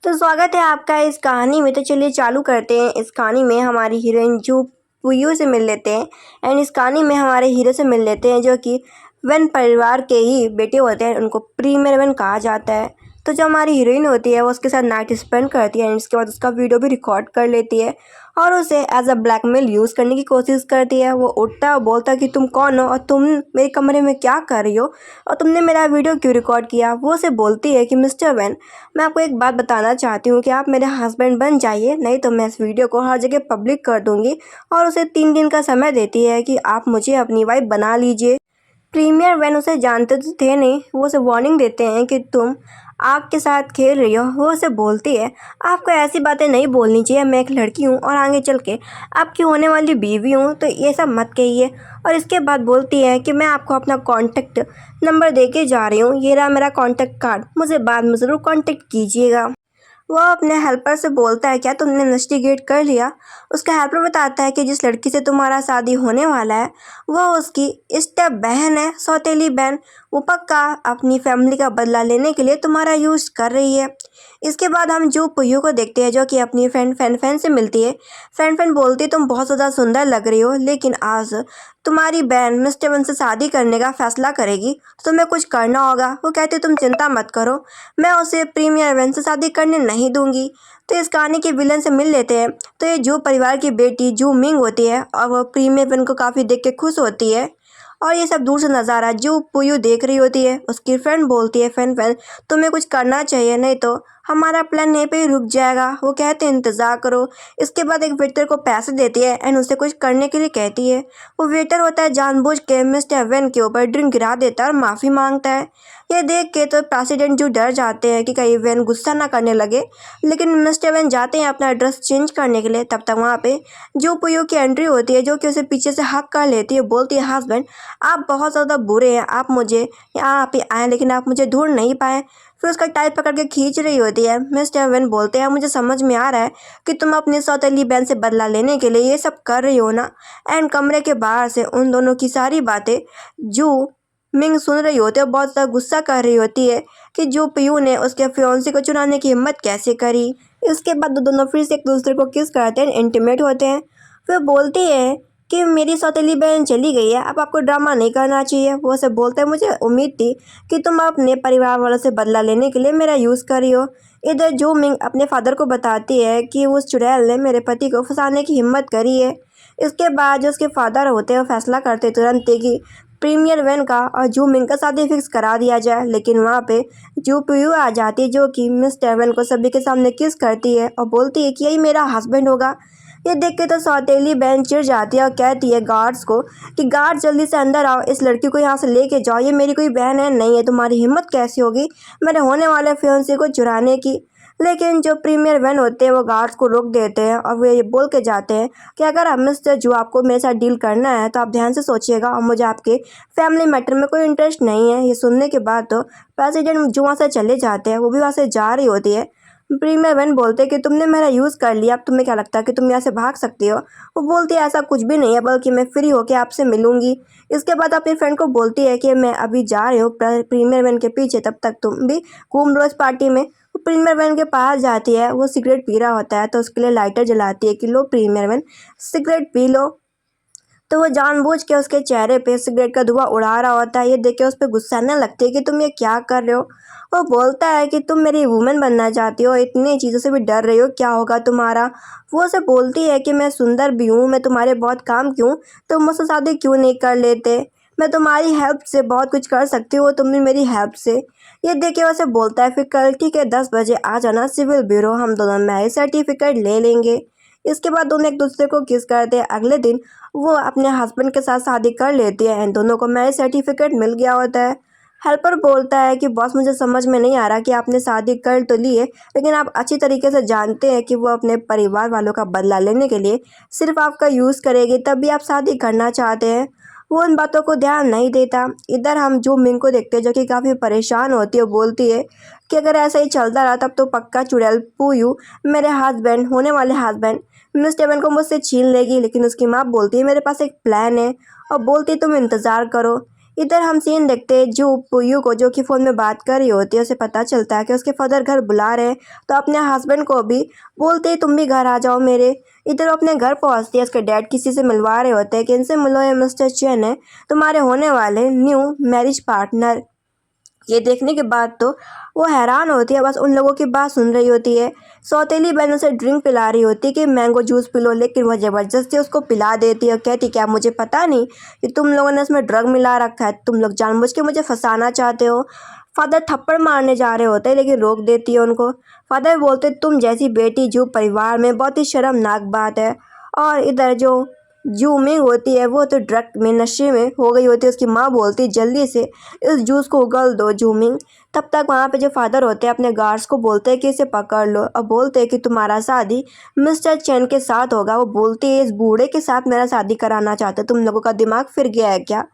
तो स्वागत है आपका इस कहानी में। तो चलिए चालू करते हैं। इस कहानी में हमारी हीरोइन जो पुयू से मिल लेते हैं एंड इस कहानी में हमारे हीरो से मिल लेते हैं जो कि वन परिवार के ही बेटे होते हैं। उनको प्रीमियर वन कहा जाता है। तो जो हमारी हीरोइन होती है वो उसके साथ नाइट स्पेंड करती है एंड इसके बाद उसका वीडियो भी रिकॉर्ड कर लेती है और उसे एज अ ब्लैकमेल यूज़ करने की कोशिश करती है। वो उठता है और बोलता है कि तुम कौन हो और तुम मेरे कमरे में क्या कर रही हो और तुमने मेरा वीडियो क्यों रिकॉर्ड किया। वो उसे बोलती है कि मिस्टर वैन, मैं आपको एक बात बताना चाहती हूँ कि आप मेरे हस्बैंड बन जाइए, नहीं तो मैं इस वीडियो को हर जगह पब्लिक कर दूँगी। और उसे 3 दिन का समय देती है कि आप मुझे अपनी वाइफ बना लीजिए। प्रीमियर वैन उसे जानते तो थे नहीं। वो उसे वार्निंग देते हैं कि तुम आग के साथ खेल रही हो। वो उसे बोलती है आपको ऐसी बातें नहीं बोलनी चाहिए, मैं एक लड़की हूँ और आगे चल के आपकी होने वाली बीवी हूँ, तो ये सब मत कहिए। और इसके बाद बोलती है कि मैं आपको अपना कॉन्टेक्ट नंबर दे के जा रही हूँ, ये रहा मेरा कॉन्टेक्ट कार्ड, मुझे बाद में ज़रूर कॉन्टेक्ट कीजिएगा। वह अपने हेल्पर से बोलता है क्या तुमने इन्वेस्टिगेट कर लिया। उसका हेल्पर बताता है कि जिस लड़की से तुम्हारा शादी होने वाला है वह उसकी स्टेप बहन है, सौतेली बहन। वो पक्का अपनी फैमिली का बदला लेने के लिए तुम्हारा यूज़ कर रही है। इसके बाद हम जो पुयू को देखते हैं जो कि अपनी फ्रेंड फैन फैन से मिलती है। फ्रेंड फैन बोलती है तुम बहुत ज़्यादा सुंदर लग रही हो, लेकिन आज तुम्हारी बहन मिस्टर वन से शादी करने का फैसला करेगी तो तुम्हें कुछ करना होगा। वो कहते तुम चिंता मत करो, मैं उसे प्रीमियर वन से शादी करने नहीं दूंगी। तो इस कहानी के विलन से मिल लेते हैं। तो ये जो परिवार की बेटी जू मिंग होती है और वह प्रीमियर वन को काफ़ी देख के खुश होती है और ये सब दूर से नज़ारा जो पुयू देख रही होती है। उसकी फ्रेंड बोलती है फैन फैन तुम्हें कुछ करना चाहिए, नहीं तो हमारा प्लान यहीं पे ही रुक जाएगा। वो कहते हैं इंतज़ार करो। इसके बाद एक वेटर को पैसे देती है एंड उसे कुछ करने के लिए कहती है। वो वेटर होता है जानबूझ के मिस्टर वैन के ऊपर ड्रिंक गिरा देता है और माफ़ी मांगता है। ये देख के तो प्रेसिडेंट जो डर जाते हैं कि कहीं वैन गुस्सा ना करने लगे, लेकिन मिस्टर वैन जाते हैं अपना ड्रेस चेंज करने के लिए। तब तक वहाँ पे जो पुयू की एंट्री होती है जो कि उसे पीछे से हक कर लेती है। बोलती है हस्बैंड आप बहुत ज़्यादा बुरे हैं, आप मुझे यहाँ पे आए लेकिन आप मुझे ढूंढ नहीं पाए। फिर उसका टाइप पकड़ के खींच रही होती है। मिस्टर वैन बोलते हैं मुझे समझ में आ रहा है कि तुम अपनी सौतेली बहन से बदला लेने के लिए ये सब कर रही हो ना। एंड कमरे के बाहर से उन दोनों की सारी बातें जो मिंग सुन रही होती है, बहुत ज़्यादा गुस्सा कर रही होती है कि जो पियू ने उसके फियांसे को चुराने की हिम्मत कैसे करी। इसके बाद दोनों फिर से एक दूसरे को किस करते हैं, इंटीमेट होते हैं। फिर बोलती है कि मेरी सौतेली बहन चली गई है, अब आपको ड्रामा नहीं करना चाहिए। वो से बोलते हैं मुझे उम्मीद थी कि तुम अपने परिवार वालों से बदला लेने के लिए मेरा यूज़ कर रही हो। इधर जो मिंग अपने फादर को बताती है कि उस चुड़ैल ने मेरे पति को फंसाने की हिम्मत करी है। इसके बाद जो उसके फादर होते हैं वो फैसला करते तुरंत कि प्रीमियर वैन का और जू मिंग का शादी फिक्स करा दिया जाए। लेकिन वहाँ पे जू पुयू आ जाती है जो कि मिस्टर वैन को सभी के सामने किस करती है और बोलती है कि यही मेरा हस्बैंड होगा। ये देख के तो सौतेली बहन चिढ़ जाती है और कहती है गार्ड्स को कि गार्ड जल्दी से अंदर आओ, इस लड़की को यहाँ से लेके जाओ, ये मेरी कोई बहन है नहीं है, तुम्हारी हिम्मत कैसी होगी मेरे होने वाले फियांसे को चुराने की। लेकिन जो प्रीमियर वैन होते हैं वो गार्ड्स को रोक देते हैं और वे ये बोल के जाते हैं कि अगर आप मिस्टर जो आपको मेरे साथ डील करना है तो आप ध्यान से सोचिएगा और मुझे आपके फैमिली मैटर में कोई इंटरेस्ट नहीं है। ये सुनने के बाद तो प्रेसिडेंट जो वहाँ से चले जाते हैं, वो भी वहाँ से जा रही होती है। प्रीमियर वैन बोलते हैं कि तुमने मेरा यूज़ कर लिया, अब तुम्हें क्या लगता है कि तुम यहाँ से भाग सकती हो। वो बोलती है ऐसा कुछ भी नहीं है, बल्कि मैं फ्री होकर आपसे मिलूंगी। इसके बाद अपनी फ्रेंड को बोलती है कि मैं अभी जा रही हूँ प्रीमियर वैन के पीछे, तब तक तुम भी घूम लो इस पार्टी में। वो प्रीमियर वैन के पास जाती है। वो सिगरेट पी रहा होता है तो उसके लिए लाइटर जलाती है कि लो premiere van cigarette P low. तो वो जानबूझ के उसके चेहरे पे सिगरेट का धुआं उड़ा रहा होता है। ये देख के उस पर गुस्सा आने लगती है कि तुम ये क्या कर रहे हो। वो बोलता है कि तुम मेरी वुमेन बनना चाहती हो, इतनी चीज़ों से भी डर रही हो, क्या होगा तुम्हारा। वो उसे बोलती है कि मैं सुंदर भी हूँ, मैं तुम्हारे बहुत काम की हूँ, तुम मुझसे शादी क्यों नहीं कर लेते, मैं तुम्हारी हेल्प से बहुत कुछ कर सकती हूँ, तुम भी मेरी हेल्प से। ये देख के उसे बोलता है फिर कल ठीक है 10 बजे आ जाना सिविल ब्यूरो, हम दोनों मैरिज सर्टिफिकेट ले लेंगे। इसके बाद दोनों एक दूसरे को किस करते हैं। अगले दिन वो अपने हस्बैंड के साथ शादी कर लेती है एंड दोनों को मैरिज सर्टिफिकेट मिल गया होता है। हेल्पर बोलता है कि बॉस मुझे समझ में नहीं आ रहा कि आपने शादी कर तो ली है, लेकिन आप अच्छी तरीके से जानते हैं कि वो अपने परिवार वालों का बदला लेने के लिए सिर्फ आपका यूज़ करेगी, तब भी आप शादी करना चाहते हैं। वो उन बातों को ध्यान नहीं देता। इधर हम जो मिंग को देखते हैं जो कि काफ़ी परेशान होती है। बोलती है कि अगर ऐसा ही चलता रहा तब तो पक्का चुड़ैल पुयू मेरे हस्बैंड होने वाले हस्बैंड मिस्टर वन को मुझसे छीन लेगी। लेकिन उसकी माँ बोलती है मेरे पास एक प्लान है और बोलती है तुम इंतज़ार करो। इधर हम सीन देखते हैं जो पुयू को, जो कि फ़ोन में बात कर रही होती है, उसे पता चलता है कि उसके फादर घर बुला रहे हैं, तो अपने हस्बैंड को भी बोलते हैं तुम भी घर आ जाओ मेरे। इधर अपने घर पहुंचती है, उसके डैड किसी से मिलवा रहे होते हैं कि इनसे मिलो, ये मिस्टर चेन है, तुम्हारे होने वाले न्यू मैरिज पार्टनर। ये देखने के बाद तो वो हैरान होती है, बस उन लोगों की बात सुन रही होती है। सौतेली बहन उसे ड्रिंक पिला रही होती है कि मैंगो जूस पी लो, लेकिन वह ज़बरदस्ती उसको पिला देती है और कहती क्या मुझे पता नहीं कि तुम लोगों ने इसमें ड्रग मिला रखा है, तुम लोग जानबूझ के मुझे फंसाना चाहते हो। फादर थप्पड़ मारने जा रहे होते हैं लेकिन रोक देती है उनको। फादर बोलते तुम जैसी बेटी जो परिवार में बहुत ही शर्मनाक बात है। और इधर जो जूमिंग होती है वो तो ड्रग में नशे में हो गई होती है। उसकी माँ बोलती है जल्दी से इस जूस को उगल दो जूमिंग। तब तक वहाँ पे जो फादर होते हैं अपने गार्ड्स को बोलते हैं कि इसे पकड़ लो, और बोलते हैं कि तुम्हारा शादी मिस्टर चैन के साथ होगा। वो बोलती है इस बूढ़े के साथ मेरा शादी कराना चाहते, तुम लोगों का दिमाग फिर गया है क्या।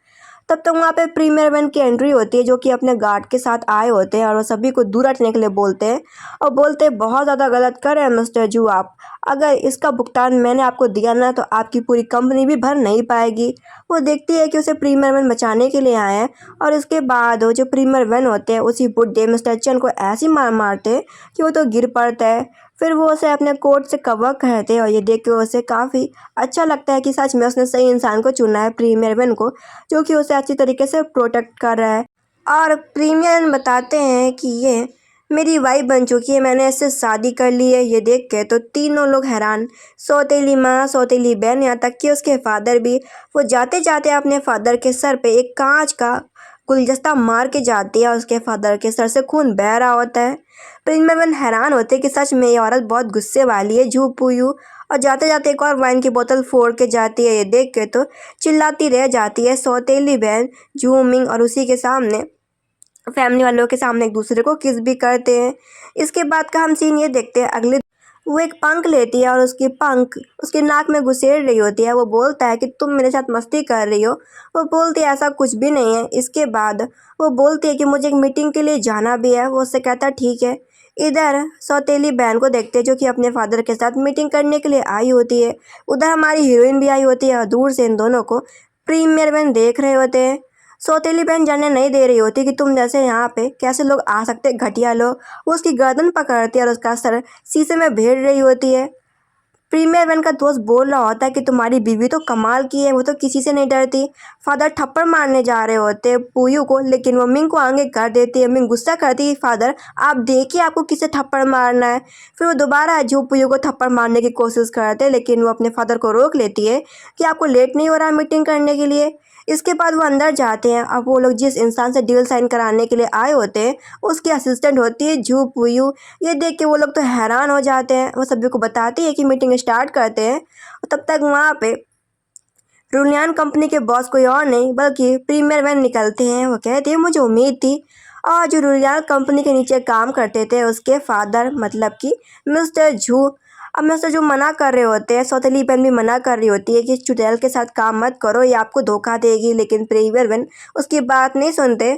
तब तक वहाँ पे प्रीमियर वन की एंट्री होती है जो कि अपने गार्ड के साथ आए होते हैं और वो सभी को दूर हटने के लिए बोलते हैं और बोलते हैं बहुत ज़्यादा गलत कर रहे हैं मिस्टर जू आप। अगर इसका भुगतान मैंने आपको दिया ना तो आपकी पूरी कंपनी भी भर नहीं पाएगी। वो देखती है कि उसे प्रीमियर वन बचाने के लिए आए हैं और इसके बाद वो जो प्रीमियर वन होते हैं उसी बुड्ढे मिस्टर चन को ऐसी मार मारते हैं कि वो तो गिर पड़ता है। फिर वो उसे अपने कोट से कवर करते हैं और ये देख के उसे काफ़ी अच्छा लगता है कि सच में उसने सही इंसान को चुना है, प्रीमियर वन को, जो कि उसे अच्छी तरीके से प्रोटेक्ट कर रहा है। और प्रीमियर बताते हैं कि ये मेरी वाइफ बन चुकी है, मैंने इससे शादी कर ली है। ये देख के तो तीनों लोग हैरान, सौतेली माँ, सौतेली बहन, यहाँ तक कि उसके फादर भी। वो जाते जाते अपने फादर के सर पे एक कांच का गुलदस्ता मार के जाती है और उसके फादर के सर से खून बह रहा होता है। प्रीमियर वन हैरान होते कि सच में ये औरत बहुत गुस्से वाली है झू पुयू, और जाते जाते एक और वाइन की बोतल फोड़ के जाती है। ये देख के तो चिल्लाती रह जाती है सौतेली बहन जू मिंग, और उसी के सामने फैमिली वालों के सामने एक दूसरे को किस भी करते हैं। इसके बाद का हम सीन ये देखते हैं अगले, वो एक पंख लेती है और उसकी पंख उसके नाक में घुसेड़ रही होती है। वो बोलता है कि तुम मेरे साथ मस्ती कर रही हो। वो बोलती है ऐसा कुछ भी नहीं है। इसके बाद वो बोलती है कि मुझे एक मीटिंग के लिए जाना भी है। वो उससे कहता है ठीक है। इधर सौतेली बहन को देखते हैं जो कि अपने फादर के साथ मीटिंग करने के लिए आई होती है। उधर हमारी हीरोइन भी आई होती है और दूर से इन दोनों को प्रीमियर बहन देख रहे होते हैं। सौतेली बहन जाने नहीं दे रही होती कि तुम जैसे यहाँ पे कैसे लोग आ सकते, घटिया लोग। वो उसकी गर्दन पकड़ती है और उसका सर शीशे में भेड़ रही होती है। प्रीमियर वन का दोस्त बोल रहा होता है कि तुम्हारी बीवी तो कमाल की है, वो तो किसी से नहीं डरती। फादर थप्पड़ मारने जा रहे होते हैं पुयू को, लेकिन वो मिंग को आगे कर देती है। मिंग गुस्सा करती है फादर आप देखिए आपको किसे थप्पड़ मारना है। फिर वो दोबारा जो पुयू को थप्पड़ मारने की कोशिश करते हैं, लेकिन वो अपने फादर को रोक लेती है कि आपको लेट नहीं हो रहा मीटिंग करने के लिए। इसके बाद वो अंदर जाते हैं। अब वो लोग जिस इंसान से डील साइन कराने के लिए आए होते हैं उसकी असिस्टेंट होती है झू पुयू। ये देख के वो लोग तो हैरान हो जाते हैं। वो सभी को बताती है कि मीटिंग स्टार्ट करते हैं। तब तक वहाँ पे रुलियान कंपनी के बॉस कोई और नहीं बल्कि प्रीमियर वैन निकलते हैं। वो कहते हैं मुझे उम्मीद थी। और जो रुलियान कंपनी के नीचे काम करते थे उसके फादर मतलब कि मिस्टर झू, अब मिस्टर जो मना कर रहे होते हैं, सौतेली बहन भी मना कर रही होती है कि चुड़ैल के साथ काम मत करो, ये आपको धोखा देगी, लेकिन प्रीमियर बहन उसकी बात नहीं सुनते।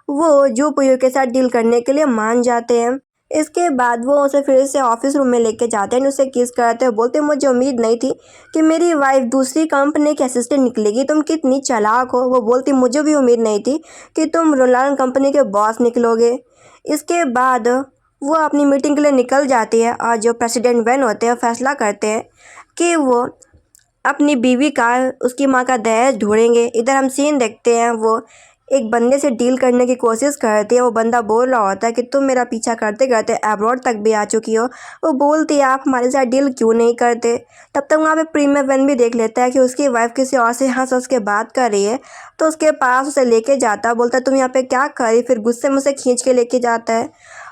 वो जो पुयू के साथ डील करने के लिए मान जाते हैं। इसके बाद वो उसे फिर से ऑफिस रूम में लेके जाते हैं, उसे किस करते हैं, बोलते मुझे उम्मीद नहीं थी कि मेरी वाइफ दूसरी कंपनी की असिस्टेंट निकलेगी, तुम कितनी चालाक हो। वो बोलती मुझे भी उम्मीद नहीं थी कि तुम रोलान कंपनी के बॉस निकलोगे। इसके बाद वो अपनी मीटिंग के लिए निकल जाती है और जो प्रेसिडेंट वैन होते हैं फैसला करते हैं कि वो अपनी बीवी का, उसकी माँ का दहेज ढूंढेंगे। इधर हम सीन देखते हैं वो एक बंदे से डील करने की कोशिश करती है। वो बंदा बोल रहा होता है कि तुम मेरा पीछा करते करते अब्रॉड तक भी आ चुकी हो। वो बोलती है आप हमारे साथ डील क्यों नहीं करते। तब तक वहाँ पे प्रीमियर वन भी देख लेता है कि उसकी वाइफ किसी और से हंस हंस के बात कर रही है, तो उसके पास उसे लेके जाता, बोलता है तुम यहाँ पे क्या कर रही। फिर गुस्से में उसे खींच के लेके जाता है।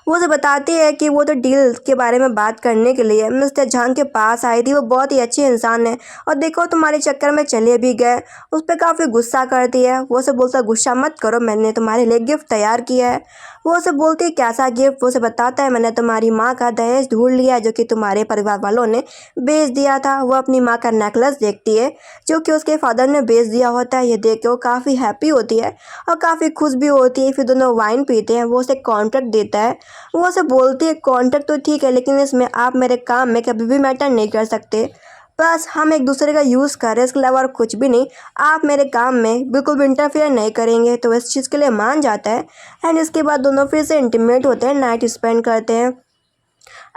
वो उसे बताती है कि वो तो डील के बारे में बात करने के लिए मिस्टर झांग के पास आई थी, वो बहुत ही अच्छे इंसान है और देखो तुम्हारे चक्कर में चले भी गए। उस पर काफ़ी गुस्सा करती है। वो उसे बोलता गुस्सा मत करो, मैंने तुम्हारे लिए गिफ्ट तैयार किया है। वो उसे बोलती है कैसा गिफ्ट। वो उसे बताता है मैंने तुम्हारी माँ का दहेज ढूंढ लिया है जो कि तुम्हारे परिवार वालों ने बेच दिया था। वो अपनी माँ का नेकलेस देखती है जो कि उसके फादर ने बेच दिया होता है। ये देख के वो काफ़ी हैप्पी होती है और काफ़ी खुश भी होती है। फिर दोनों वाइन पीते हैं। वो उसे कॉन्ट्रैक्ट देता है। वो उसे बोलती है कॉन्ट्रैक्ट तो ठीक है लेकिन इसमें आप मेरे काम में कभी भी मैटर नहीं कर सकते। बस हम एक दूसरे का यूज़ कर रहे हैं, इसके अलावा और कुछ भी नहीं। आप मेरे काम में बिल्कुल भी इंटरफेयर नहीं करेंगे। तो इस चीज़ के लिए मान जाता है एंड इसके बाद दोनों फिर से इंटीमेट होते हैं, नाइट स्पेंड करते हैं।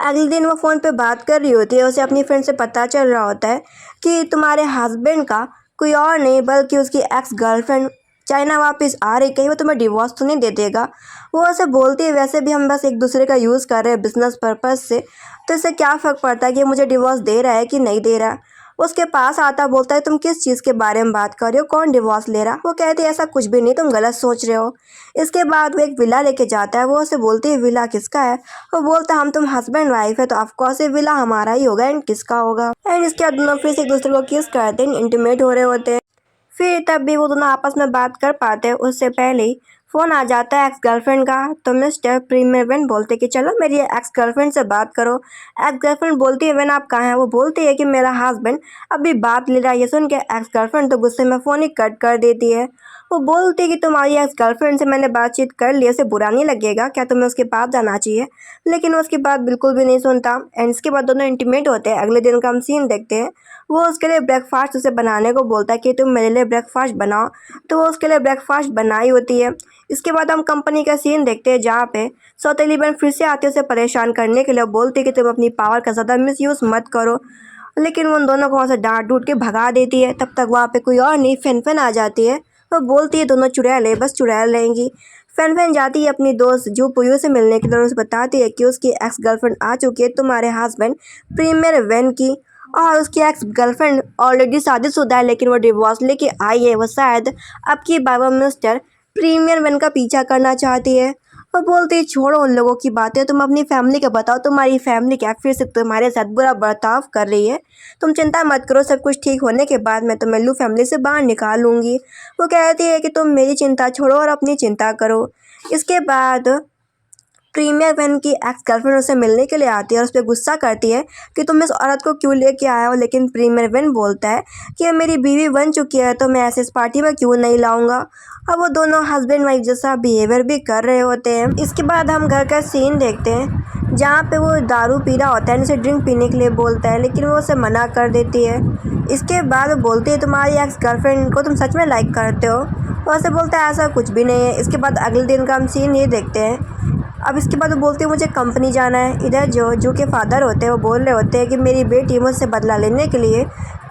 अगले दिन वो फ़ोन पे बात कर रही होती है, उसे अपनी फ्रेंड से पता चल रहा होता है कि तुम्हारे हस्बैंड का कोई और नहीं बल्कि उसकी एक्स गर्लफ्रेंड चाइना वापस आ रही, कहीं वो तुम्हें डिवोर्स तो नहीं दे देगा। वो उसे बोलती है वैसे भी हम बस एक दूसरे का यूज़ कर रहे हैं बिजनेस पर्पज़ से, तो इससे क्या फ़र्क पड़ता है कि मुझे डिवोर्स दे रहा है कि नहीं दे रहा। उसके पास आता बोलता है तुम किस चीज़ के बारे में बात कर रहे हो, कौन डिवोर्स ले रहा। वो कहती है ऐसा कुछ भी नहीं, तुम गलत सोच रहे हो। इसके बाद वो एक विला लेके जाता है। वो उसे बोलती है विला किसका है। वो बोलता है हम तुम हस्बैंड वाइफ है तो ऑफकोर्स ये विला हमारा ही होगा एंड किसका होगा। एंड इसके बाद दोनों फिर से एक दूसरे को किस करते हैं, इंटीमेट हो रहे होते हैं। फिर तब भी वो दोनों आपस में बात कर पाते हैं, उससे पहले ही फ़ोन आ जाता है एक्स गर्लफ्रेंड का। तो मिस्टर प्रीमेवन बोलते कि चलो मेरी एक्स गर्लफ्रेंड से बात करो। एक्स गर्लफ्रेंड बोलती है वेन आप कहाँ हैं। वो बोलती है कि मेरा हस्बैंड अभी बात ले रहा है। ये सुन के एक्स गर्लफ्रेंड तो गुस्से में फ़ोन ही कट कर देती है। वो बोलती है कि तुम्हारी एक्स गर्लफ्रेंड से मैंने बातचीत कर ली, उसे बुरा नहीं लगेगा क्या, तुम्हें उसके पास जाना चाहिए। लेकिन वो उसकी बात बिल्कुल भी नहीं सुनता एंड इसके बाद दोनों इंटीमेट होते हैं। अगले दिन का हम सीन देखते हैं। वो उसके लिए ब्रेकफास्ट उसे बनाने को बोलता है कि तुम मेरे लिए ब्रेकफास्ट बनाओ। तो वो उसके लिए ब्रेकफास्ट बनाई होती है। इसके बाद हम कंपनी का सीन देखते हैं जहाँ पे सौतेली बहन फिर से आती है उसे परेशान करने के लिए। बोलती है कि तुम अपनी पावर का ज़्यादा मिसयूज़ मत करो, लेकिन वो उन दोनों को वहाँ से डांट डूट के भगा देती है। तब तक वहाँ पे कोई और नहीं फैन आ जाती है। वो बोलती है दोनों चुड़ैल है, बस चुड़ैल रहेंगी। फैन जाती है अपनी दोस्त जो पुयू से मिलने के लिए, उसे बताती है कि उसकी एक्स गर्लफ्रेंड आ चुकी है तुम्हारे हस्बैंड प्रीमियर वैन की, और उसकी एक्स गर्लफ्रेंड ऑलरेडी शादीशुदा है लेकिन वो डिवोर्स लेके आई है। वो शायद अब की बाबा मिस्टर प्रीमियर वैन का पीछा करना चाहती है। वो बोलती है छोड़ो उन लोगों की बातें, तुम अपनी फैमिली का बताओ, तुम्हारी फैमिली क्या फिर से तुम्हारे साथ बुरा बर्ताव कर रही है। तुम चिंता मत करो, सब कुछ ठीक होने के बाद मैं तुम्हें लू फैमिली से बाहर निकालूंगी। वो कहती है कि तुम मेरी चिंता छोड़ो और अपनी चिंता करो। इसके बाद प्रीमियर वैन की एक्स गर्लफ्रेंड उसे मिलने के लिए आती है और उस पर गुस्सा करती है कि तुम इस औरत को क्यों लेके आया हो। लेकिन प्रीमियर वैन बोलता है कि मेरी बीवी बन चुकी है तो मैं ऐसे इस पार्टी में क्यों नहीं लाऊंगा। अब वो दोनों हस्बैंड वाइफ जैसा बिहेवियर भी कर रहे होते हैं। इसके बाद हम घर का सीन देखते हैं जहाँ पे वो दारू पी रहा होता है, उसे ड्रिंक पीने के लिए बोलता है लेकिन वो उसे मना कर देती है। इसके बाद वो बोलती है तुम्हारी एक्स गर्लफ्रेंड को तुम सच में लाइक करते हो। वो उसे बोलता है ऐसा कुछ भी नहीं है। इसके बाद अगले दिन का हम सीन ये देखते हैं। अब इसके बाद वो बोलती है मुझे कंपनी जाना है। इधर जो के फादर होते हैं वो बोल रहे होते हैं कि मेरी बेटी मुझसे बदला लेने के लिए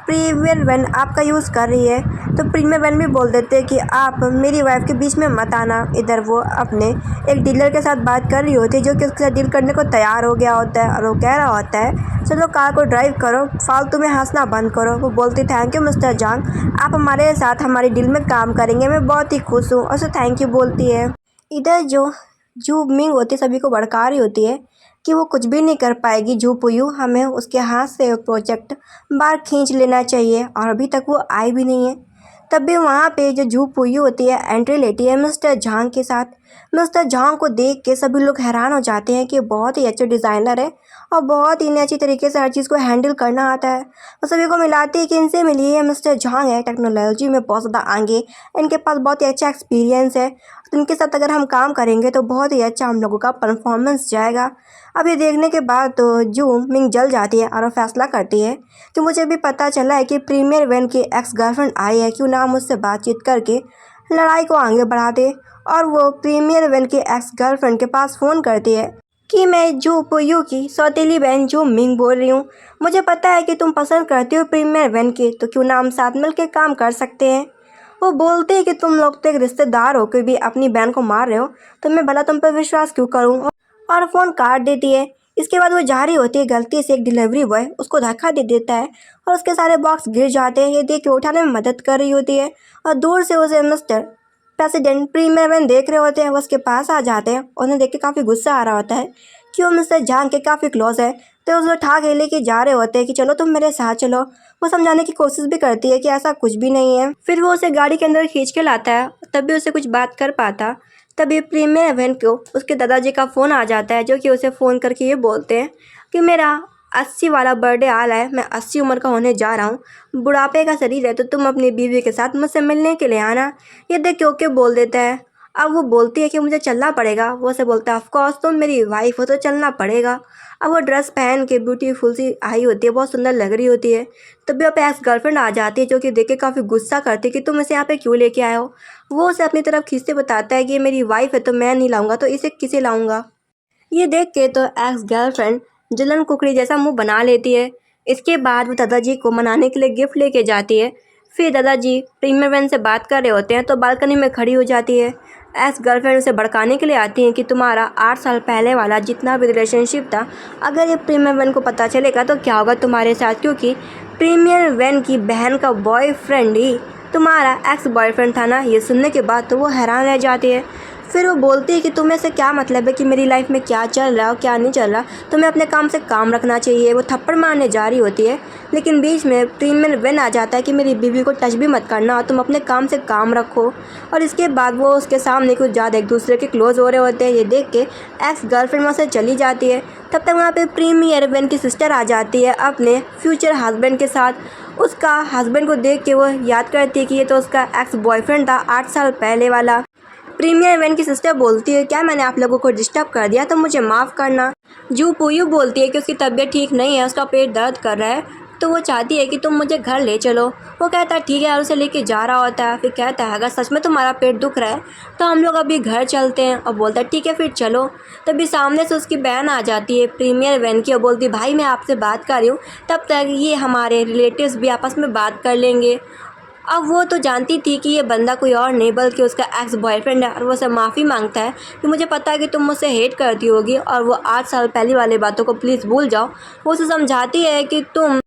प्रीमियर वैन आपका यूज़ कर रही है। तो प्रीमियर वैन भी बोल देते हैं कि आप मेरी वाइफ के बीच में मत आना। इधर वो अपने एक डीलर के साथ बात कर रही होती है जो कि उसके साथ डील करने को तैयार हो गया होता है और वो कह रहा होता है चलो कार को ड्राइव करो, फालतू में हंसना बंद करो। वो बोलती थैंक यू मिस्टर जांग, आप हमारे साथ हमारी डील में काम करेंगे, मैं बहुत ही खुश हूँ। और उसे थैंक यू बोलती है। इधर जो मिंग होती है सभी को भड़का रही होती है कि वो कुछ भी नहीं कर पाएगी जू पुयू, हमें उसके हाथ से प्रोजेक्ट बाहर खींच लेना चाहिए और अभी तक वो आई भी नहीं है। तब भी वहाँ पे जो जू पुयू होती है एंट्री लेती है मिस्टर झांग के साथ। मिस्टर झांग को देख के सभी लोग हैरान हो जाते हैं कि बहुत ही अच्छे डिज़ाइनर है और बहुत ही इन्हें अच्छी तरीके से हर चीज़ को हैंडल करना आता है। और सभी को मिलाती है कि इनसे मिलिए, मिस्टर झांग है टेक्नोलॉजी में बहुत ज़्यादा आगे, इनके पास बहुत ही अच्छा एक्सपीरियंस है, तो इनके साथ अगर हम काम करेंगे तो बहुत ही अच्छा हम लोगों का परफॉर्मेंस जाएगा। अब ये देखने के बाद तो जू मिंग जल जाती है और वो फैसला करती है कि मुझे भी पता चला है कि प्रीमियर वैन की एक्स गर्लफ्रेंड आई है, क्यों ना हम उससे बातचीत करके लड़ाई को आगे बढ़ा दे। और वो प्रीमियर वैन की एक्स गर्लफ्रेंड के पास फ़ोन करती है कि मैं जू पुयू की सौतेली बहन जू मिंग बोल रही हूँ, मुझे पता है कि तुम पसंद करती हो प्रीमियर वैन की, तो क्यों ना हम साथ मिल के काम कर सकते हैं। वो बोलते हैं कि तुम लोग तो एक रिश्तेदार हो के भी अपनी बहन को मार रहे हो, तो मैं भला तुम पर विश्वास क्यों करूँ। और फ़ोन काट देती है। इसके बाद वो जा रही होती है, गलती से एक डिलीवरी बॉय उसको धक्का दे देता है और उसके सारे बॉक्स गिर जाते हैं। ये देख के उठाने में मदद कर रही होती है और दूर से उसे मिस्टर प्रेसिडेंट प्रीमियर वैन देख रहे होते हैं। वो उसके पास आ जाते हैं, उन्हें देख के काफ़ी गुस्सा आ रहा होता है कि वो मिस्टर जान के काफ़ी क्लोज है। तो उसे उठा के लेके जा रहे होते हैं कि चलो तुम मेरे साथ चलो। वो समझाने की कोशिश भी करती है कि ऐसा कुछ भी नहीं है। फिर वो उसे गाड़ी के अंदर खींच के लाता है, तब भी उसे कुछ बात कर पाता। तभी प्रीमियर वैन को उसके दादाजी का फ़ोन आ जाता है जो कि उसे फ़ोन करके ये बोलते हैं कि मेरा 80 वाला बर्थडे आ रहा है, मैं 80 उम्र का होने जा रहा हूँ, बुढ़ापे का शरीर है, तो तुम अपनी बीवी के साथ मुझसे मिलने के लिए आना। ये देख के ओके बोल देता है। अब वो बोलती है कि मुझे चलना पड़ेगा। वो उसे बोलता है ऑफ कोर्स तुम मेरी वाइफ हो तो चलना पड़ेगा। अब वो ड्रेस पहन के ब्यूटीफुल सी आई होती है, बहुत सुंदर लग रही होती है। तभी वहाँ पे एक्स गर्लफ्रेंड आ जाती है जो कि देख के काफ़ी गुस्सा करती है कि तुम इसे यहाँ पे क्यों लेके आए हो। वो उसे अपनी तरफ खींचते बताता है कि ये मेरी वाइफ है तो मैं नहीं लाऊंगा तो इसे किसे लाऊंगा। ये देख के तो एक्स गर्लफ्रेंड जलन कुकड़ी जैसा मुंह बना लेती है। इसके बाद वो दादाजी को मनाने के लिए गिफ्ट लेके जाती है। फिर दादाजी प्रीमियर वैन से बात कर रहे होते हैं तो बालकनी में खड़ी हो जाती है। एक्स गर्लफ्रेंड उसे भड़काने के लिए आती है कि तुम्हारा 8 साल पहले वाला जितना भी रिलेशनशिप था, अगर ये प्रीमियर वैन को पता चलेगा तो क्या होगा तुम्हारे साथ, क्योंकि प्रीमियर वैन की बहन का बॉयफ्रेंड ही तुम्हारा एक्स बॉयफ्रेंड था ना। ये सुनने के बाद तो वो हैरान रह जाती है। फिर वो बोलती है कि तुम्हें से क्या मतलब है कि मेरी लाइफ में क्या चल रहा है और क्या नहीं चल रहा, तुम्हें अपने काम से काम रखना चाहिए। वो थप्पड़ मारने जा रही होती है, लेकिन बीच में प्रीमियर वैन आ जाता है कि मेरी बीवी को टच भी मत करना, तुम अपने काम से काम रखो। और इसके बाद वो उसके सामने कुछ ज़्यादा एक दूसरे के क्लोज हो रहे होते हैं। ये देख के एक्स गर्लफ्रेंड वहाँ से चली जाती है। तब तक वहाँ पे प्रीमियर वैन की सिस्टर आ जाती है अपने फ्यूचर हस्बैंड के साथ। उसका हस्बैंड को देख के वो याद करती है कि ये तो उसका एक्स बॉयफ्रेंड था 8 साल पहले वाला। प्रीमियर वैन की सिस्टर बोलती है, क्या मैंने आप लोगों को डिस्टर्ब कर दिया तो मुझे माफ़ करना। जू पुयू बोलती है कि उसकी तबीयत ठीक नहीं है, उसका पेट दर्द कर रहा है, तो वो चाहती है कि तुम मुझे घर ले चलो। वो कहता है ठीक है, और उसे लेके जा रहा होता है। फिर कहता है अगर सच में तुम्हारा पेट दुख रहा है तो हम लोग अभी घर चलते हैं। और बोलता है ठीक है फिर चलो। तभी सामने से उसकी बहन आ जाती है प्रीमियर वैन की और बोलती है भाई मैं आपसे बात कर रही हूँ, तब तक ये हमारे रिलेटिव्स भी आपस में बात कर लेंगे। अब वो तो जानती थी कि ये बंदा कोई और नहीं बल्कि उसका एक्स बॉयफ्रेंड है, और वो उसे माफ़ी मांगता है कि मुझे पता है कि तुम मुझसे हेट करती होगी और वो 8 साल पहले वाली बातों को प्लीज़ भूल जाओ। वो उसे समझाती है कि तुम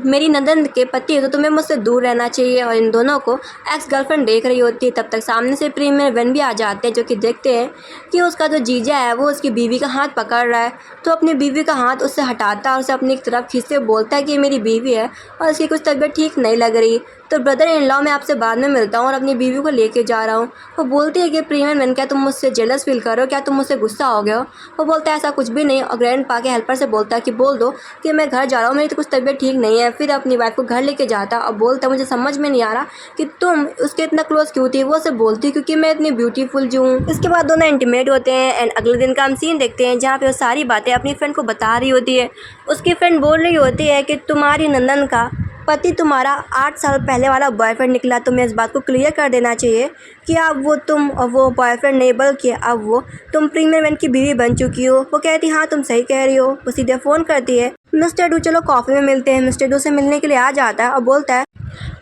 मेरी नंदन के पति हो तो तुम्हें मुझसे दूर रहना चाहिए। और इन दोनों को एक्स गर्लफ्रेंड देख रही होती है। तब तक सामने से प्रीमियर वैन भी आ जाते हैं जो कि देखते हैं कि उसका जो जीजा है वो उसकी बीवी का हाथ पकड़ रहा है। तो अपनी बीवी का हाथ उससे हटाता है और उसे अपनी तरफ खींचते बोलता है कि ये मेरी बीवी है और इसकी कुछ तबीयत ठीक नहीं लग रही, तो ब्रदर इन लॉ मैं आपसे बाद में मिलता हूँ और अपनी बीवी को लेके जा रहा हूँ। वो बोलती है कि प्रीमियर वैन क्या तुम मुझसे जेलस फील कर रहे हो, क्या तुम मुझसे गुस्सा हो गए हो। वो बोलता है ऐसा कुछ भी नहीं, और ग्रैंड पा के हेल्पर से बोलता है कि बोल दो कि मैं घर जा रहा हूँ, मेरी तो कुछ तबीयत ठीक नहीं है। फिर अपनी वाइफ को घर लेके जाता और बोलता मुझे समझ में नहीं आ रहा कि तुम उसके इतना क्लोज क्यों थी। वो उसे बोलती क्योंकि मैं इतनी ब्यूटीफुल जो हूँ। इसके बाद दोनों इंटीमेट होते हैं एंड अगले दिन का हम सीन देखते हैं जहाँ पे वो सारी बातें अपनी फ्रेंड को बता रही होती है। उसकी फ्रेंड बोल रही होती है कि तुम्हारी नंदन का पति तुम्हारा 8 साल पहले वाला बॉयफ्रेंड निकला, तुम्हें इस बात को क्लियर कर देना चाहिए कि अब वो तुम और वो बॉयफ्रेंड नहीं बल्कि अब वो तुम प्रीमियर वैन की बीवी बन चुकी हो। वो कहती हाँ तुम सही कह रही हो। वो सीधे फ़ोन करती है मिस्टर डू चलो कॉफ़ी में मिलते हैं। मिस्टर डू से मिलने के लिए आ जाता है और बोलता है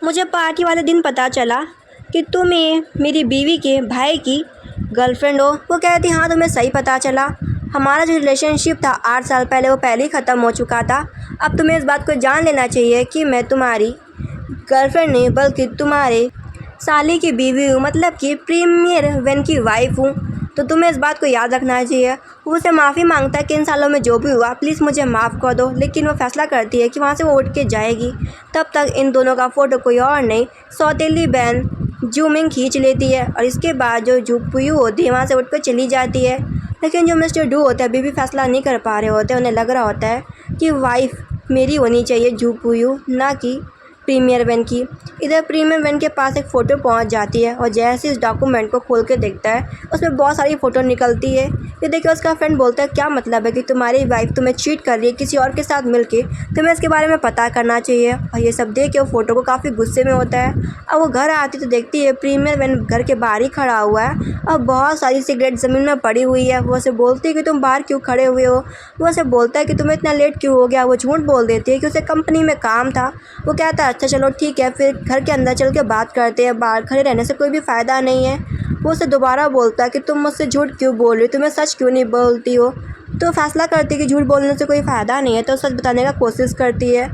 मुझे पार्टी वाले दिन पता चला कि तुम मेरी बीवी के भाई की गर्लफ्रेंड हो। वो कहती हाँ तुम्हें सही पता चला, हमारा जो रिलेशनशिप था 8 साल पहले वो पहले ही ख़त्म हो चुका था। अब तुम्हें इस बात को जान लेना चाहिए कि मैं तुम्हारी गर्लफ्रेंड नहीं बल्कि तुम्हारे साली की बीवी हूँ, मतलब कि प्रीमियर वैन की वाइफ हूँ। तो तुम्हें इस बात को याद रखना चाहिए। वो उसे माफ़ी मांगता है कि इन सालों में जो भी हुआ प्लीज़ मुझे माफ़ कर दो, लेकिन वो फैसला करती है कि वहाँ से वो उठ के जाएगी। तब तक इन दोनों का फ़ोटो कोई और नहीं सौतेली बहन जूमिंग खींच लेती है और इसके बाद जो जुपुयू होती है वहाँ से उठ कर चली जाती है। लेकिन जो मिस्टर डू होते हैं अभी भी फैसला नहीं कर पा रहे होते। उन्हें लग रहा होता है कि वाइफ मेरी होनी चाहिए जुपुयू, ना कि प्रीमियर वैन की। इधर प्रीमियर वैन के पास एक फ़ोटो पहुंच जाती है और जैसे इस डॉक्यूमेंट को खोल के देखता है उसमें बहुत सारी फ़ोटो निकलती है। ये देखिए उसका फ्रेंड बोलता है क्या मतलब है कि तुम्हारी वाइफ तुम्हें चीट कर रही है किसी और के साथ मिलके, तुम्हें इसके बारे में पता करना चाहिए। और ये सब देख के वो फ़ोटो को काफ़ी गुस्से में होता है। अब वो घर आती तो देखती है प्रीमियर वैन घर के बाहर ही खड़ा हुआ है और बहुत सारी सिगरेट ज़मीन में पड़ी हुई है। वो उसे बोलती है कि तुम बाहर क्यों खड़े हुए हो। वो उसे बोलता है कि तुम्हें इतना लेट क्यों हो गया। वो झूठ बोल देती है कि उसे कंपनी में काम था। वो कहता है अच्छा चलो ठीक है, फिर घर के अंदर चल के बात करते हैं, बाहर खड़े रहने से कोई भी फ़ायदा नहीं है। वो उसे दोबारा बोलता है कि तुम मुझसे झूठ क्यों बोल रही हो, तुम्हें सच क्यों नहीं बोलती हो। तो फैसला करती है कि झूठ बोलने से कोई फ़ायदा नहीं है, तो सच बताने का कोशिश करती है।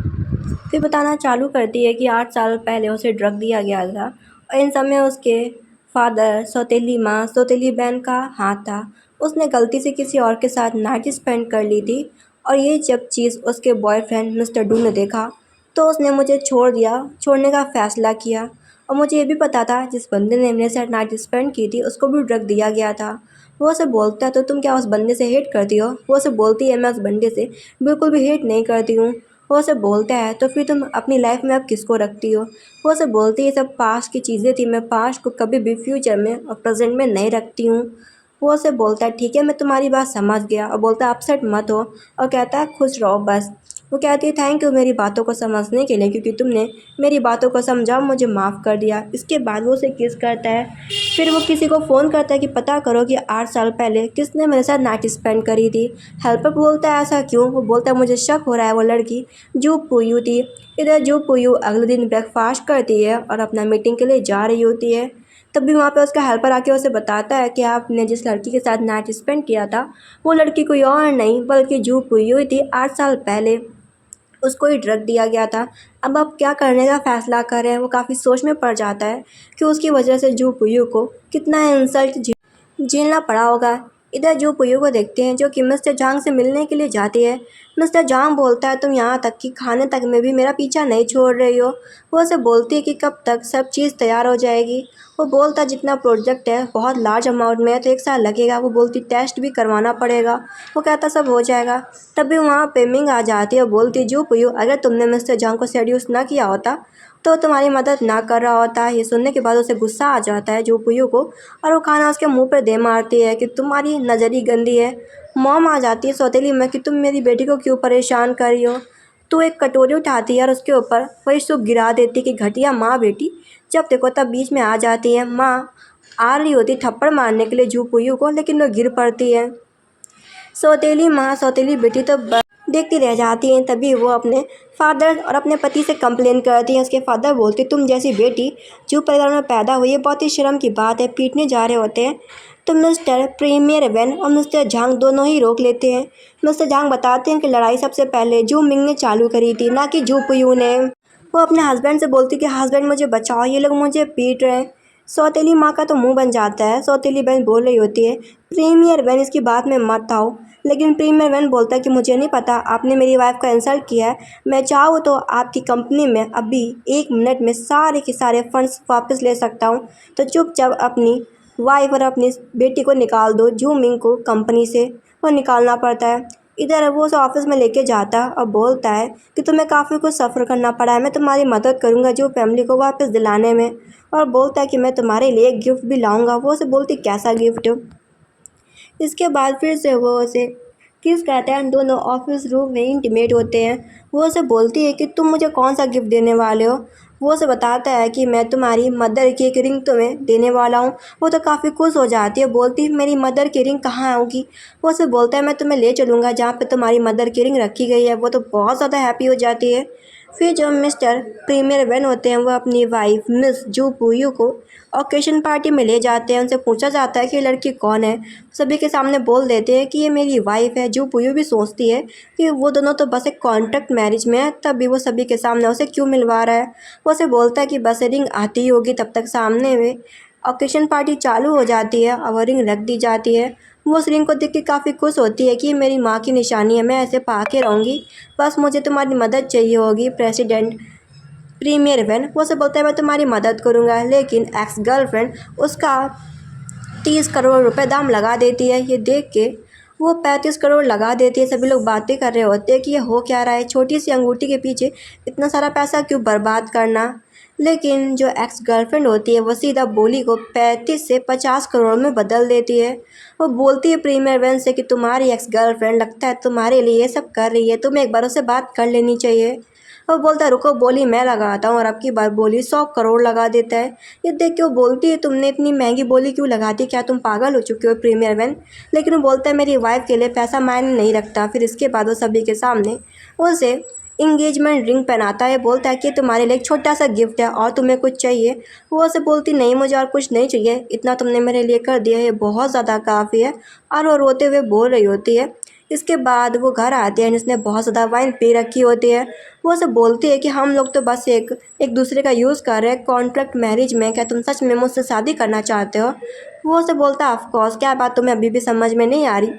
फिर बताना चालू करती है कि 8 साल पहले उसे ड्रग दिया गया था और इन सब में उसके फादर सौतेली माँ सौतेली बहन का हाथ था। उसने गलती से किसी और के साथ नाइट स्पेंड कर ली थी और ये जब चीज़ उसके बॉयफ्रेंड मिस्टर डू ने देखा तो उसने मुझे छोड़ने का फ़ैसला किया। और मुझे ये भी पता था जिस बंदे ने मेरे साथ नाइट स्पेंड की थी उसको भी ड्रग दिया गया था। वो उसे बोलता है तो तुम क्या उस बंदे से हेट करती हो। वो उसे बोलती है मैं उस बंदे से बिल्कुल भी हेट नहीं करती हूँ। वो उसे बोलता है तो फिर तुम अपनी लाइफ में अब किसको रखती हो। वो उसे बोलती है सब पास्ट की चीज़ें थी, मैं पास्ट को कभी भी फ्यूचर में और प्रेजेंट में नहीं रखती हूँ। वो उसे बोलता है ठीक है मैं तुम्हारी बात समझ गया, और बोलता है अपसेट मत हो, और कहता है खुश रहो बस। वो कहती है थैंक यू मेरी बातों को समझने के लिए, क्योंकि तुमने मेरी बातों को समझा, मुझे माफ़ कर दिया। इसके बाद वो उसे किस करता है। फिर वो किसी को फ़ोन करता है कि पता करो कि 8 साल पहले किसने मेरे साथ नाइट स्पेंड करी थी। हेल्पर बोलता है ऐसा क्यों। वो बोलता है मुझे शक हो रहा है वो लड़की जू पुयू थी। इधर जू पुयू अगले दिन ब्रेकफास्ट करती है और अपना मीटिंग के लिए जा रही होती है। तब भी वहाँ पे उसका हेल्पर आके उसे बताता है कि आपने जिस लड़की के साथ नाइट स्पेंड किया था वो लड़की कोई और नहीं बल्कि जू पुयू ही थी। 8 साल पहले उसको ही ड्रग दिया गया था। अब आप क्या करने का फ़ैसला करें। वो काफ़ी सोच में पड़ जाता है कि उसकी वजह से जू पुयू को कितना इंसल्ट झेलना पड़ा होगा। इधर जू पुयू को देखते हैं जो कि मिस्टर जांग से मिलने के लिए जाती है। मिस्टर जांग बोलता है तुम यहाँ तक कि खाने तक में भी मेरा पीछा नहीं छोड़ रही हो। वो उसे बोलती है कि कब तक सब चीज़ तैयार हो जाएगी। वो बोलता जितना प्रोजेक्ट है बहुत लार्ज अमाउंट में है तो 1 साल लगेगा। वो बोलती टेस्ट भी करवाना पड़ेगा। वो कहता सब हो जाएगा। तभी वहाँ पे मिंग आ जाती है और बोलती जू पुयू अगर तुमने मिस्टर जांग को सेड्यूस ना किया होता तो तुम्हारी मदद ना कर रहा होता। ये सुनने के बाद उसे गुस्सा आ जाता है जू पुयू को, और वो खाना उसके मुंह पे दे मारती है कि तुम्हारी नज़र ही गंदी है। मॉम आ जाती है सौतेली में कि तुम मेरी बेटी को क्यों परेशान कर रही हो। तो एक कटोरी उठाती है और उसके ऊपर वही सूप गिरा देती कि घटिया माँ बेटी। जब देखो तब बीच में आ जाती है। माँ आ रही होती थप्पड़ मारने के लिए जू पुयू को, लेकिन वो गिर पड़ती है। सौतेली माँ सौतेली बेटी तो देखती रह जाती हैं। तभी वो अपने फादर और अपने पति से कंप्लेन करती हैं। उसके फादर बोलते तुम जैसी बेटी जो परिवार में पैदा हुई है बहुत ही शर्म की बात है। पीटने जा रहे होते हैं तो मिस्टर प्रीमियर वेन और मिस्टर झांग दोनों ही रोक लेते हैं। मिस्टर झांग बताते हैं कि लड़ाई सबसे पहले जू मिंग ने चालू करी थी, ना कि जू पुयू ने। वो अपने हस्बैंड से बोलती कि हस्बैंड मुझे बचाओ, ये लोग मुझे पीट रहे हैं। सौतेली माँ का तो मुंह बन जाता है। सौतेली बहन बोल रही होती है प्रीमियर वेन इसकी बात में मत आओ, लेकिन प्रीमियर वेन बोलता है कि मुझे नहीं पता, आपने मेरी वाइफ का इंसल्ट किया है। मैं चाहूँ तो आपकी कंपनी में अभी 1 मिनट में सारे के सारे फंड्स वापस ले सकता हूँ। तो चुपचाप अपनी वाइफ और अपनी बेटी को निकाल दो। जू मिंग को कंपनी से वो निकालना पड़ता है। इधर वो उसे ऑफिस में लेके जाता है और बोलता है कि तुम्हें काफ़ी कुछ सफ़र करना पड़ा है, मैं तुम्हारी मदद करूँगा जो फैमिली को वापस दिलाने में। और बोलता है कि मैं तुम्हारे लिए एक गिफ्ट भी लाऊंगा। वो उसे बोलती कैसा गिफ्ट। इसके बाद फिर से वो उसे किस करते हैं। दोनों ऑफिस रूम में इंटीमेट होते हैं। वो उसे बोलती है कि तुम मुझे कौन सा गिफ्ट देने वाले हो। वो उसे बताता है कि मैं तुम्हारी मदर की एक रिंग तुम्हें देने वाला हूँ। वो तो काफ़ी खुश हो जाती है, बोलती है मेरी मदर की रिंग कहाँ होगी। वो उसे बोलता है मैं तुम्हें ले चलूँगा जहाँ पे तुम्हारी मदर की रिंग रखी गई है। वो तो बहुत ज़्यादा हैप्पी हो जाती है। फिर जो मिस्टर प्रीमियर वेन होते हैं वो अपनी वाइफ मिस जू पुयू को ओकेशन पार्टी में ले जाते हैं। उनसे पूछा जाता है कि ये लड़की कौन है। सभी के सामने बोल देते हैं कि ये मेरी वाइफ है। जू पुयू भी सोचती है कि वो दोनों तो बस एक कॉन्ट्रैक्ट मैरिज में है, तब भी वो सभी के सामने उसे क्यों मिलवा रहा है। वो उसे बोलता है कि बस रिंग आती ही होगी। तब तक सामने में ओकेशन पार्टी चालू हो जाती है और वो रिंग रख दी जाती है। वो उस रिंग को देख के काफ़ी खुश होती है कि ये मेरी माँ की निशानी है, मैं ऐसे पा के रहूँगी, बस मुझे तुम्हारी मदद चाहिए होगी। प्रेसिडेंट प्रीमियर वेन वो से बोलता है मैं तुम्हारी मदद करूँगा, लेकिन एक्स गर्लफ्रेंड उसका 30 करोड़ रुपए दाम लगा देती है। ये देख के वो 35 करोड़ लगा देती है। सभी लोग बातें कर रहे होते हैं कि ये हो क्या रहा है, छोटी सी अंगूठी के पीछे इतना सारा पैसा क्यों बर्बाद करना। लेकिन जो एक्स गर्लफ्रेंड होती है वो सीधा बोली को 35 से 50 करोड़ में बदल देती है। वो बोलती है प्रीमियर वेन से कि तुम्हारी एक्स गर्लफ्रेंड लगता है तुम्हारे लिए ये सब कर रही है, तुम्हें एक बार उससे बात कर लेनी चाहिए। वो बोलता है रुको, बोली मैं लगाता हूँ, और अब की बार बोली 100 करोड़ लगा देता है। ये देख के वो बोलती है तुमने इतनी महंगी बोली क्यों लगा दी, क्या तुम पागल हो चुके हो प्रीमियर वेन। लेकिन वो बोलता है मेरी वाइफ के लिए पैसा मायने नहीं रखता। फिर इसके बाद वो सभी के सामने उसे इंगेजमेंट रिंग पहनाता है। बोलता है कि तुम्हारे लिए एक छोटा सा गिफ्ट है और तुम्हें कुछ चाहिए। वो उसे बोलती नहीं मुझे और कुछ नहीं चाहिए, इतना तुमने मेरे लिए कर दिया है, बहुत ज़्यादा काफ़ी है। और वो रोते हुए बोल रही होती है। इसके बाद वो घर आते हैं जिसने बहुत ज़्यादा वाइन पी रखी होती है। वो उसे बोलती है कि हम लोग तो बस एक दूसरे का यूज़ कर रहे हैं कॉन्ट्रैक्ट मैरिज में, क्या तुम सच में मुझसे शादी करना चाहते हो। वो उसे बोलता है ऑफ कोर्स, क्या बात तुम्हें अभी भी समझ में नहीं आ रही।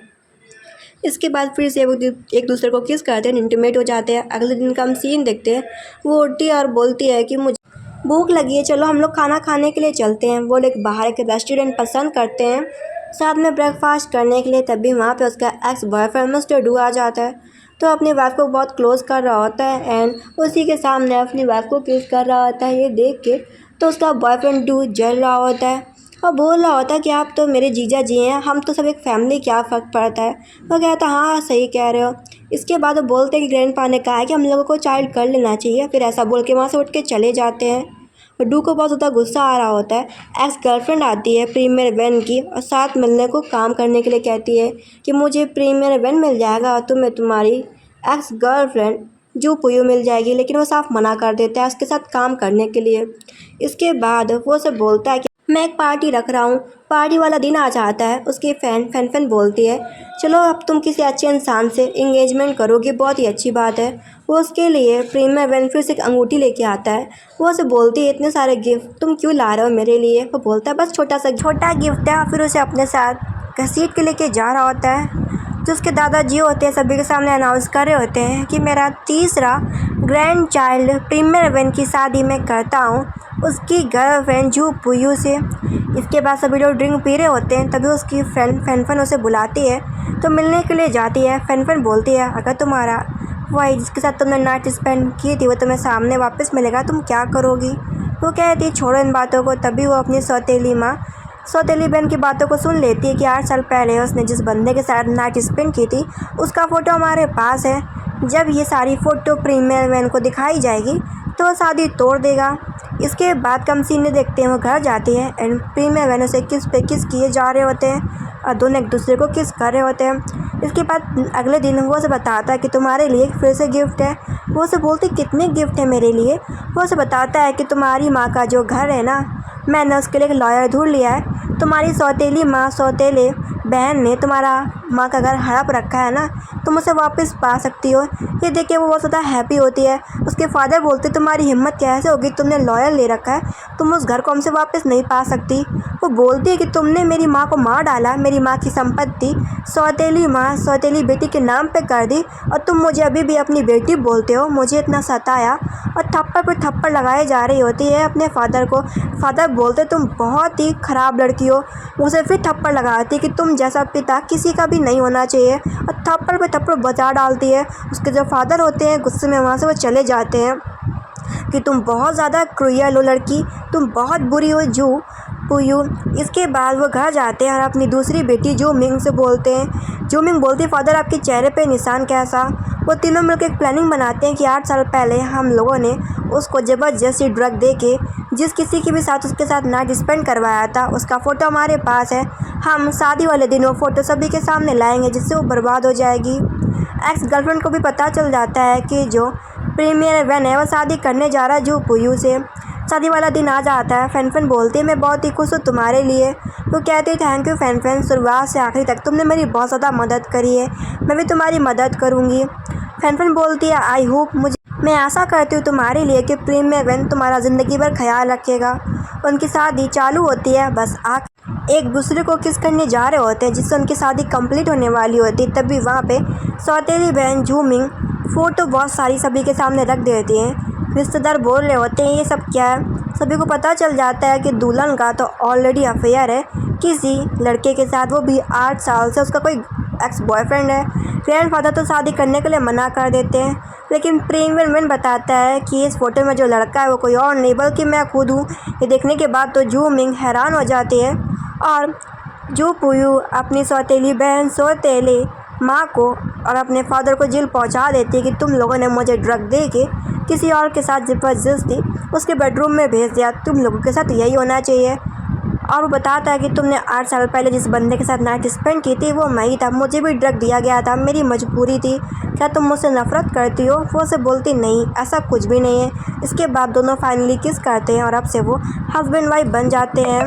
इसके बाद फिर से वो एक दूसरे को किस करते हैं, इंटीमेट हो जाते हैं। अगले दिन का हम सीन देखते हैं। वो उठती है और बोलती है कि मुझे भूख लगी है, चलो हम लोग खाना खाने के लिए चलते हैं। वो लोग बाहर के रेस्टोरेंट पसंद करते हैं साथ में ब्रेकफास्ट करने के लिए। तभी वहाँ पे उसका एक्स बॉयफ्रेंड मिस्टर डू आ जाता है। तो अपनी वाइफ को बहुत क्लोज कर रहा होता है एंड उसी के सामने अपनी वाइफ को किस कर रहा होता है। ये देख के तो उसका बॉयफ्रेंड डू जल रहा होता है। और बोल रहा होता है कि आप तो मेरे जीजा जी हैं, हम तो सब एक फैमिली, क्या फ़र्क पड़ता है। वो कहता हाँ सही कह रहे हो। इसके बाद वो बोलते हैं कि ग्रैंडपा ने कहा है कि हम लोगों को चाइल्ड कर लेना चाहिए। फिर ऐसा बोल के वहाँ से उठ के चले जाते हैं। और डू को बहुत ज़्यादा गुस्सा आ रहा होता है। एक्स गर्लफ्रेंड आती है प्रीमियर वेन की और साथ मिलने को काम करने के लिए कहती है कि मुझे प्रीमियर वेन मिल जाएगा, तुम्हें तुम्हारी एक्स गर्लफ्रेंड जू पुयू मिल जाएगी। लेकिन वो साफ मना कर देता है उसके साथ काम करने के लिए। इसके बाद वो उसे बोलता है कि मैं एक पार्टी रख रहा हूँ। पार्टी वाला दिन आ जाता है। उसकी फैन बोलती है चलो अब तुम किसी अच्छे इंसान से इंगेजमेंट करोगी, बहुत ही अच्छी बात है। वो उसके लिए प्रीमियर वेन फिर से एक अंगूठी लेके आता है। वो उसे बोलती है इतने सारे गिफ्ट तुम क्यों ला रहे हो मेरे लिए। वो बोलता है बस छोटा गिफ्ट है। और फिर उसे अपने साथ घसीट के लेके जा रहा होता है। जो उसके दादाजी होते हैं सभी के सामने अनाउंस कर रहे होते हैं कि मेरा तीसरा ग्रैंड चाइल्ड प्रीमियर वेन की शादी मैं करता हूँ उसकी गर्लफ्रेंड जू पुयू से। इसके बाद सभी लोग ड्रिंक पी रहे होते हैं। तभी उसकी फ्रेंड फैनफन उसे बुलाती है तो मिलने के लिए जाती है। फैनफन बोलती है अगर तुम्हारा वही जिसके साथ तुमने नाइट स्पेंड की थी वो तुम्हें सामने वापस मिलेगा, तुम क्या करोगी। वो कहती है छोड़ो इन बातों को। तभी वो अपनी सौतेली बहन की बातों को सुन लेती है कि 8 साल पहले उसने जिस बंदे के साथ नाइट स्पेंड की थी उसका फ़ोटो हमारे पास है। जब ये सारी फ़ोटो प्रीमियर वेन को दिखाई जाएगी तो वो शादी तोड़ देगा। इसके बाद कम सीन में देखते हैं वो घर जाती है एंड प्रीमियर वेन उसे किस पे किस किए जा रहे होते हैं और दोनों एक दूसरे को किस कर रहे होते हैं। इसके बाद अगले दिन वो उसे बताता है कि तुम्हारे लिए फिर से गिफ्ट है। वो उसे बोलती कितने गिफ्ट है मेरे लिए। वो उसे बताता है कि तुम्हारी माँ का जो घर है ना, मैंने उसके लिए एक लॉयर ढूंढ लिया है। तुम्हारी सौतेली बहन ने तुम्हारा माँ का घर हड़प रखा है ना, तुम उसे वापस पा सकती हो। ये देख के वो बहुत ज़्यादा हैप्पी होती है। उसके फादर बोलते तुम्हारी हिम्मत कैसे होगी, तुमने लॉयर ले रखा है, तुम उस घर को हमसे वापस नहीं पा सकती। वो बोलती है कि तुमने मेरी माँ को मार डाला, मेरी माँ की संपत्ति सौतेली बेटी के नाम पे कर दी और तुम मुझे अभी भी अपनी बेटी बोलते हो। मुझे इतना सताया और थप्पड़ पर थप्पड़ लगाए जा रही होती है अपने फादर को। फादर बोलते तुम बहुत ही ख़राब लड़की हो। उसे फिर थप्पड़ लगाती कि तुम जैसा पिता किसी का भी नहीं होना चाहिए और थप्पड़ पे थप्पड़ बजा डालती है। उसके जो फादर होते हैं गुस्से में वहाँ से वो चले जाते हैं कि तुम बहुत ज़्यादा क्रूयल हो लड़की, तुम बहुत बुरी हो जू पुयू। इसके बाद वो घर जाते हैं और अपनी दूसरी बेटी जो मिंग से बोलते हैं। जो मिंग बोलती है फादर आपके चेहरे पे निशान कैसा। वो तीनों मिलकर एक प्लानिंग बनाते हैं कि 8 साल पहले हम लोगों ने उसको ज़बरदस्ती ड्रग दे के जिस किसी के भी साथ उसके साथ नाइट स्पेंड करवाया था उसका फ़ोटो हमारे पास है। हम शादी वाले दिन वो फ़ोटो सभी के सामने लाएंगे जिससे वो बर्बाद हो जाएगी। एक्स गर्लफ्रेंड को भी पता चल जाता है कि जो प्रीमियर वेन है वो शादी करने जा रहा है जू पुयू से। शादी वाला दिन आ जाता है। फैनफन बोलती है मैं बहुत ही खुश हूँ तुम्हारे लिए। वो कहती है थैंक यू फैनफन, शुरुआत से आखिरी तक तुमने मेरी बहुत ज़्यादा मदद करी है, मैं भी तुम्हारी मदद करूँगी। फैनफन बोलती है आई होप, मैं आशा करती हूँ तुम्हारे लिए कि प्रीमियर वेन तुम्हारा ज़िंदगी भर ख्याल रखेगा। उनकी शादी चालू होती है। बस एक दूसरे को किस करने जा रहे होते हैं जिससे उनकी शादी कंप्लीट होने वाली होती है। तभी वहाँ पे सौतेली बहन झूमिंग फ़ोटो बहुत सारी सभी के सामने रख देती हैं। रिश्तेदार बोल रहे होते हैं ये सब क्या है। सभी को पता चल जाता है कि दुल्हन का तो ऑलरेडी अफेयर है किसी लड़के के साथ, वो भी 8 साल से उसका कोई एक्स बॉयफ्रेंड है। ग्रैंडफादर तो शादी करने के लिए मना कर देते हैं लेकिन प्रीमियर वेन बताता है कि इस फोटो में जो लड़का है वो कोई और नहीं बल्कि मैं खुद हूँ। ये देखने के बाद तो जू मिंग हैरान हो जाती है और जू पुयू अपनी सौतेली बहन सौतेली माँ को और अपने फादर को जेल पहुँचा देती है कि तुम लोगों ने मुझे ड्रग दे के किसी और के साथ ज़बरदस्ती उसके बेडरूम में भेज दिया, तुम लोगों के साथ यही होना चाहिए। और वो बताता है कि तुमने 8 साल पहले जिस बंदे के साथ नाइट स्पेंड की थी वो मैं ही था, मुझे भी ड्रग दिया गया था, मेरी मजबूरी थी, क्या तुम मुझसे नफरत करती हो। वो से बोलती नहीं ऐसा कुछ भी नहीं है। इसके बाद दोनों फाइनली किस करते हैं और अब से वो हस्बैंड वाइफ बन जाते हैं।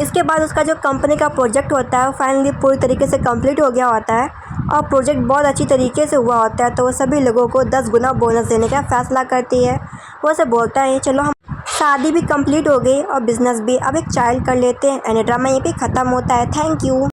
इसके बाद उसका जो कंपनी का प्रोजेक्ट होता है वो फाइनली पूरी तरीके से कंप्लीट हो गया होता है और प्रोजेक्ट बहुत अच्छी तरीके से हुआ होता है। तो वो सभी लोगों को 10 गुना बोनस देने का फैसला करती है। वो से बोलता है चलो हम शादी भी कंप्लीट हो गई और बिजनेस भी, अब एक चाइल्ड कर लेते हैं। एंड ड्रामा यहीं पे ख़त्म होता है। Thank you.